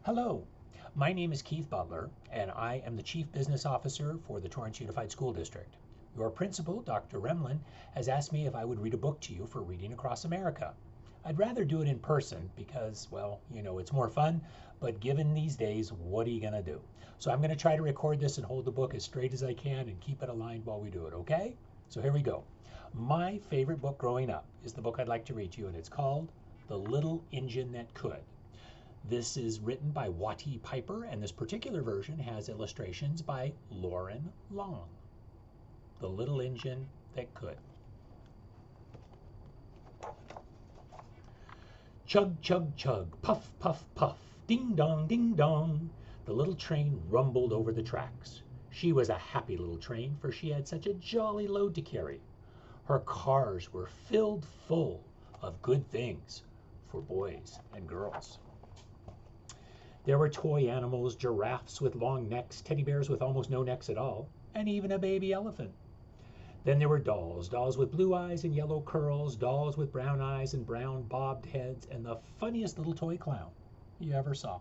Hello, my name is Keith Butler, and I am the Chief Business Officer for the Torrance Unified School District. Your principal, Dr. Remlin, has asked me if I would read a book to you for Reading Across America. I'd rather do it in person because, well, it's more fun, but given these days, what are you going to do? So I'm going to try to record this and hold the book as straight as I can and keep it aligned while we do it, okay? So here we go. My favorite book growing up is the book I'd like to read to you, and it's called The Little Engine That Could. This is written by Wattie Piper, and this particular version has illustrations by Lauren Long. The Little Engine That Could. Chug, chug, chug, puff, puff, puff, ding dong, ding dong. The little train rumbled over the tracks. She was a happy little train, for she had such a jolly load to carry. Her cars were filled full of good things for boys and girls. There were toy animals, giraffes with long necks, teddy bears with almost no necks at all, and even a baby elephant. Then there were dolls, dolls with blue eyes and yellow curls, dolls with brown eyes and brown bobbed heads, and the funniest little toy clown you ever saw.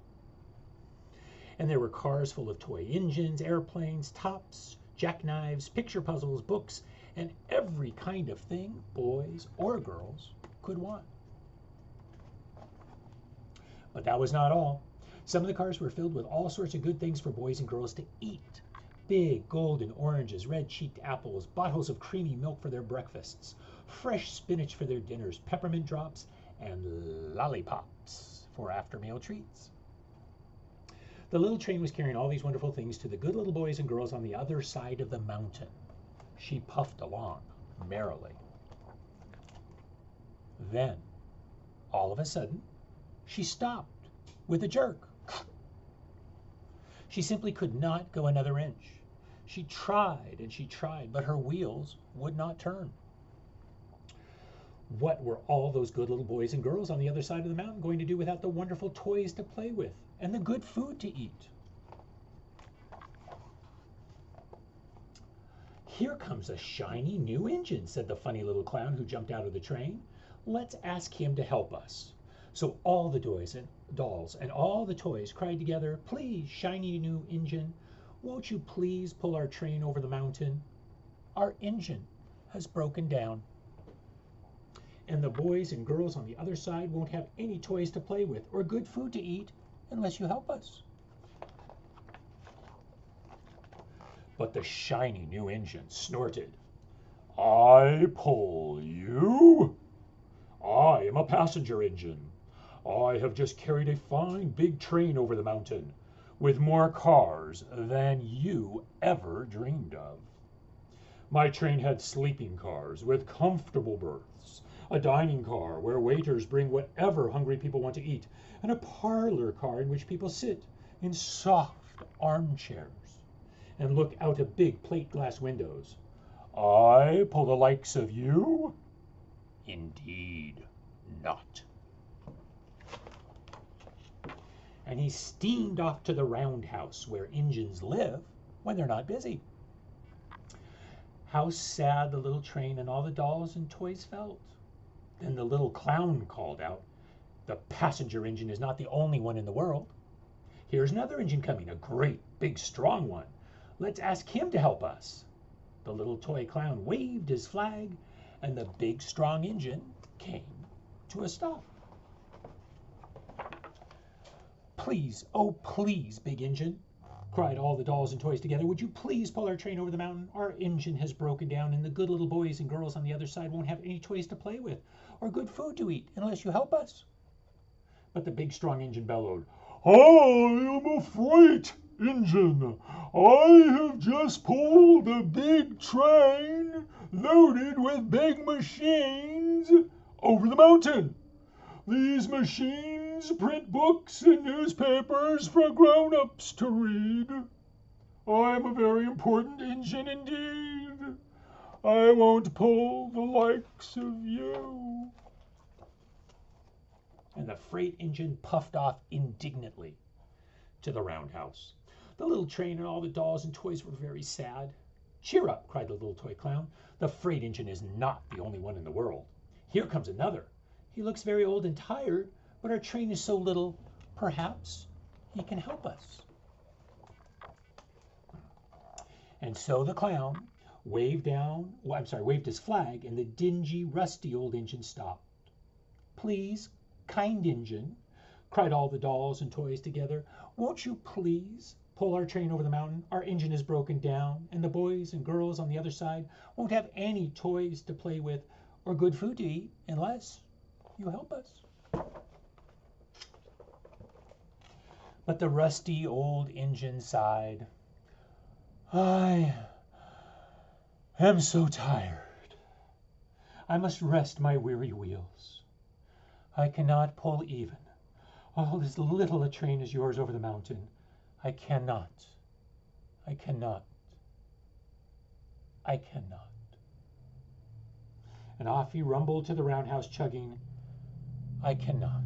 And there were cars full of toy engines, airplanes, tops, jackknives, picture puzzles, books, and every kind of thing boys or girls could want. But that was not all. Some of the cars were filled with all sorts of good things for boys and girls to eat. Big golden oranges, red-cheeked apples, bottles of creamy milk for their breakfasts, fresh spinach for their dinners, peppermint drops, and lollipops for after-meal treats. The little train was carrying all these wonderful things to the good little boys and girls on the other side of the mountain. She puffed along merrily. Then, all of a sudden, she stopped with a jerk. She simply could not go another inch. She tried and she tried, but her wheels would not turn. What were all those good little boys and girls on the other side of the mountain going to do without the wonderful toys to play with and the good food to eat? Here comes a shiny new engine, said the funny little clown who jumped out of the train. Let's ask him to help us. So all the dolls and all the toys cried together, "Please, shiny new engine, won't you please pull our train over the mountain? Our engine has broken down. And the boys and girls on the other side won't have any toys to play with or good food to eat unless you help us." But the shiny new engine snorted, "I pull you? I am a passenger engine. I have just carried a fine big train over the mountain with more cars than you ever dreamed of. My train had sleeping cars with comfortable berths, a dining car where waiters bring whatever hungry people want to eat, and a parlor car in which people sit in soft armchairs and look out of big plate glass windows. I pull the likes of you? Indeed not." And he steamed off to the roundhouse where engines live when they're not busy. How sad the little train and all the dolls and toys felt. Then the little clown called out, "The passenger engine is not the only one in the world. Here's another engine coming, a great, big, strong one. Let's ask him to help us." The little toy clown waved his flag, and the big, strong engine came to a stop. "Please, oh please, big engine," cried all the dolls and toys together, "would you please pull our train over the mountain? Our engine has broken down, and the good little boys and girls on the other side won't have any toys to play with or good food to eat unless you help us." But the big, strong engine bellowed, "I am a freight engine. I have just pulled a big train loaded with big machines over the mountain. These machines print books and newspapers for grown-ups to read. I am a very important engine indeed. I won't pull the likes of you." And the freight engine puffed off indignantly to the roundhouse. The little train and all the dolls and toys were very sad. "Cheer up," cried the little toy clown. "The freight engine is not the only one in the world. Here comes another. He looks very old and tired, but our train is so little, perhaps he can help us. And so the clown waved his flag, and the dingy, rusty old engine stopped. Please, kind engine, cried all the dolls and toys together, won't you please pull our train over the mountain? Our engine is broken down, and the boys and girls on the other side won't have any toys to play with or good food to eat unless you help us. But the rusty old engine sighed. I am so tired. I must rest my weary wheels. I cannot pull even all as little a train as yours over the mountain. I cannot. I cannot. I cannot. And off he rumbled to the roundhouse, chugging, I cannot.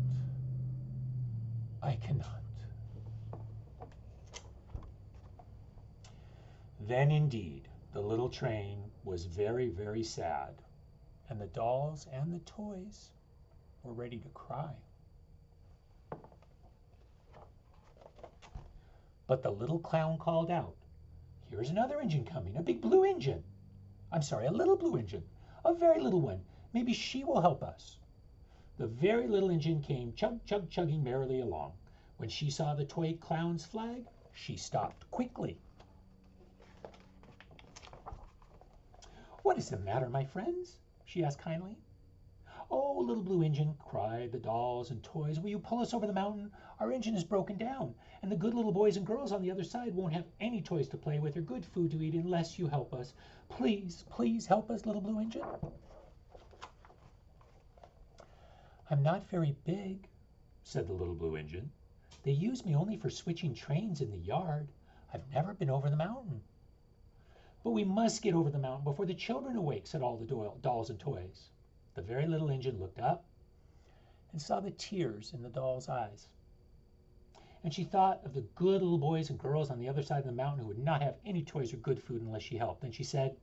I cannot. Then indeed, the little train was very, very sad, and the dolls and the toys were ready to cry. But the little clown called out, here's another engine coming, a big blue engine. I'm sorry, a little blue engine, a very little one. Maybe she will help us. The very little engine came chug, chug, chugging merrily along. When she saw the toy clown's flag, she stopped quickly. What is the matter, my friends? She asked kindly. Oh, little blue engine, cried the dolls and toys, will you pull us over the mountain? Our engine is broken down, and the good little boys and girls on the other side won't have any toys to play with or good food to eat unless you help us. Please, please help us, little blue engine. I'm not very big, said the little blue engine. They use me only for switching trains in the yard. I've never been over the mountain. But we must get over the mountain before the children awake, said all the dolls and toys. The very little engine looked up and saw the tears in the doll's eyes. And she thought of the good little boys and girls on the other side of the mountain who would not have any toys or good food unless she helped. And she said,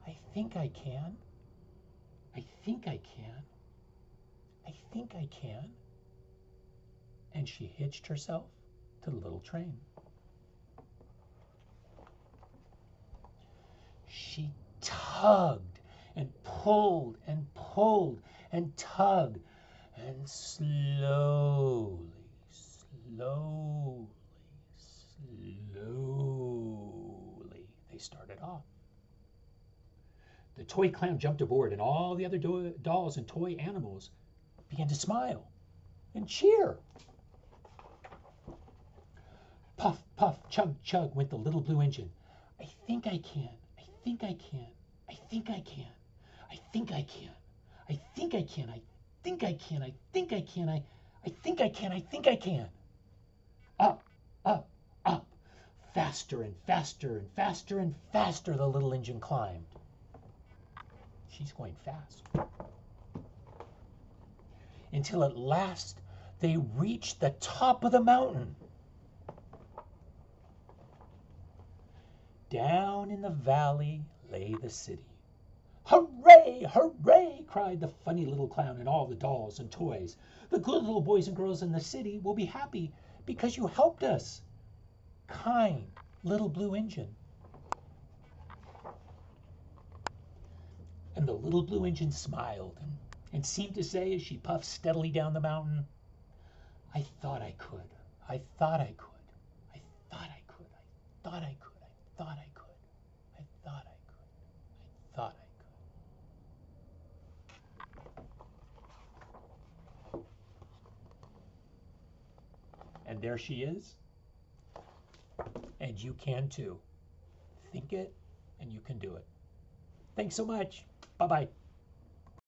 I think I can. I think I can. I think I can. And she hitched herself to the little train. She tugged and pulled and pulled and tugged, and slowly, slowly, slowly, they started off. The toy clown jumped aboard, and all the other dolls and toy animals began to smile and cheer. Puff, puff, chug, chug went the little blue engine. I think I can. I think I can. I think I can. I think I can. I think I can. I think I can. I think I can. I think I can. I think I can. Up, up, up. Faster and faster and faster and faster the little engine climbed. She's going fast. Until at last they reached the top of the mountain. Down in the valley lay the city. Hooray! Hooray! Cried the funny little clown and all the dolls and toys. The good little boys and girls in the city will be happy because you helped us. Kind little blue engine. And the little blue engine smiled and seemed to say as she puffed steadily down the mountain, I thought I could. I thought I could. I thought I could. I thought I could. I thought I could. I thought I could. I thought I could. And there she is. And you can too. Think it and you can do it. Thanks so much. Bye-bye.